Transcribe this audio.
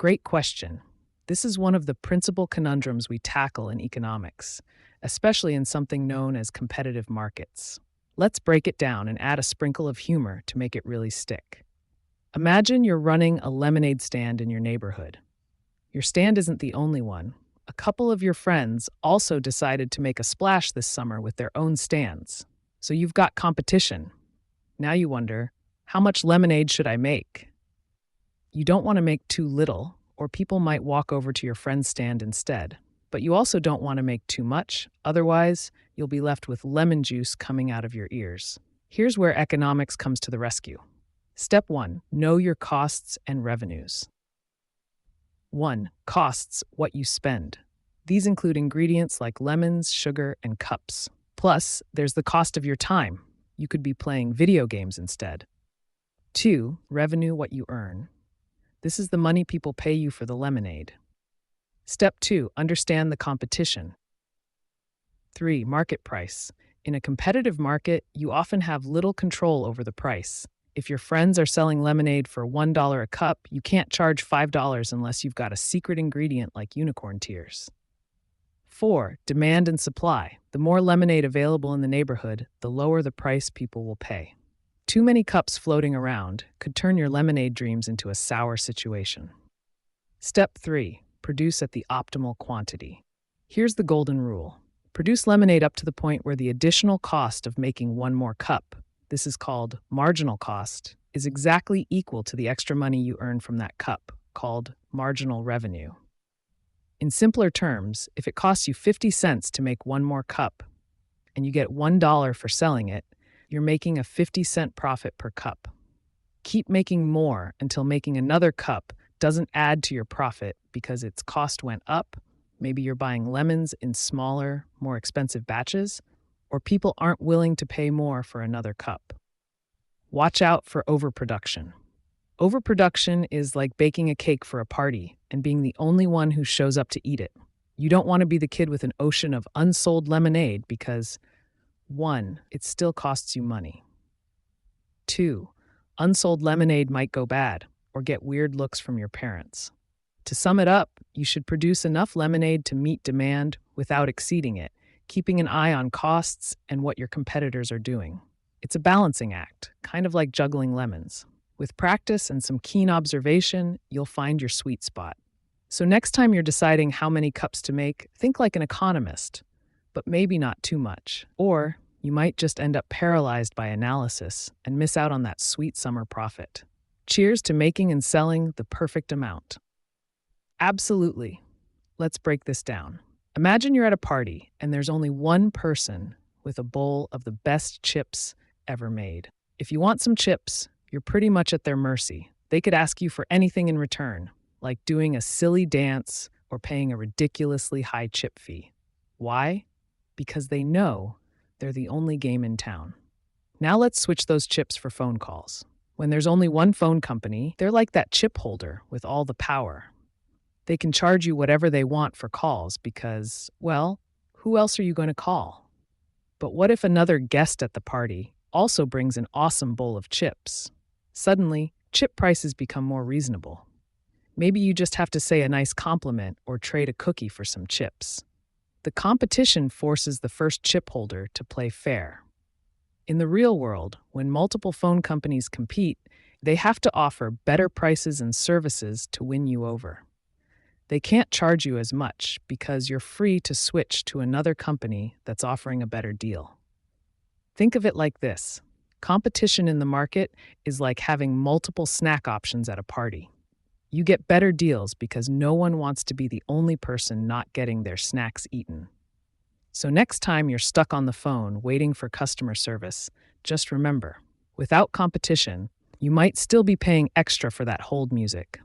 Great question. This is one of the principal conundrums we tackle in economics, especially in something known as competitive markets. Let's break it down and add a sprinkle of humor to make it really stick. Imagine you're running a lemonade stand in your neighborhood. Your stand isn't the only one. A couple of your friends also decided to make a splash this summer with their own stands. So you've got competition. Now you wonder, how much lemonade should I make? You don't want to make too little, or people might walk over to your friend's stand instead. But you also don't want to make too much, otherwise, you'll be left with lemon juice coming out of your ears. Here's where economics comes to the rescue. Step 1. Know your costs and revenues. 1. Costs, what you spend. These include ingredients like lemons, sugar, and cups. Plus, there's the cost of your time. You could be playing video games instead. 2. Revenue, what you earn. This is the money people pay you for the lemonade. Step 2. Understand the competition. 3. Market price. In a competitive market, you often have little control over the price. If your friends are selling lemonade for $1 a cup, you can't charge $5 unless you've got a secret ingredient like unicorn tears. 4. Demand and supply. The more lemonade available in the neighborhood, the lower the price people will pay. Too many cups floating around could turn your lemonade dreams into a sour situation. Step 3. Produce at the optimal quantity. Here's the golden rule. Produce lemonade up to the point where the additional cost of making one more cup, this is called marginal cost, is exactly equal to the extra money you earn from that cup, called marginal revenue. In simpler terms, if it costs you 50 cents to make one more cup, and you get $1 for selling it, you're making a 50-cent profit per cup. Keep making more until making another cup doesn't add to your profit because its cost went up. Maybe you're buying lemons in smaller, more expensive batches, or people aren't willing to pay more for another cup. Watch out for overproduction. Overproduction is like baking a cake for a party and being the only one who shows up to eat it. You don't want to be the kid with an ocean of unsold lemonade because 1. It still costs you money. 2. Unsold lemonade might go bad or get weird looks from your parents. To sum it up, you should produce enough lemonade to meet demand without exceeding it, keeping an eye on costs and what your competitors are doing. It's a balancing act, kind of like juggling lemons. With practice and some keen observation, you'll find your sweet spot. So next time you're deciding how many cups to make, think like an economist, but maybe not too much. Or you might just end up paralyzed by analysis and miss out on that sweet summer profit. Cheers to making and selling the perfect amount. Absolutely. Let's break this down. Imagine you're at a party and there's only one person with a bowl of the best chips ever made. If you want some chips, you're pretty much at their mercy. They could ask you for anything in return, like doing a silly dance or paying a ridiculously high chip fee. Why? Because they know they're the only game in town. Now let's switch those chips for phone calls. When there's only one phone company, they're like that chip holder with all the power. They can charge you whatever they want for calls because, well, who else are you going to call? But what if another guest at the party also brings an awesome bowl of chips? Suddenly, chip prices become more reasonable. Maybe you just have to say a nice compliment or trade a cookie for some chips. The competition forces the first chip holder to play fair. In the real world, when multiple phone companies compete, they have to offer better prices and services to win you over. They can't charge you as much because you're free to switch to another company that's offering a better deal. Think of it like this. Competition in the market is like having multiple snack options at a party. You get better deals because no one wants to be the only person not getting their snacks eaten. So next time you're stuck on the phone waiting for customer service, just remember, without competition, you might still be paying extra for that hold music.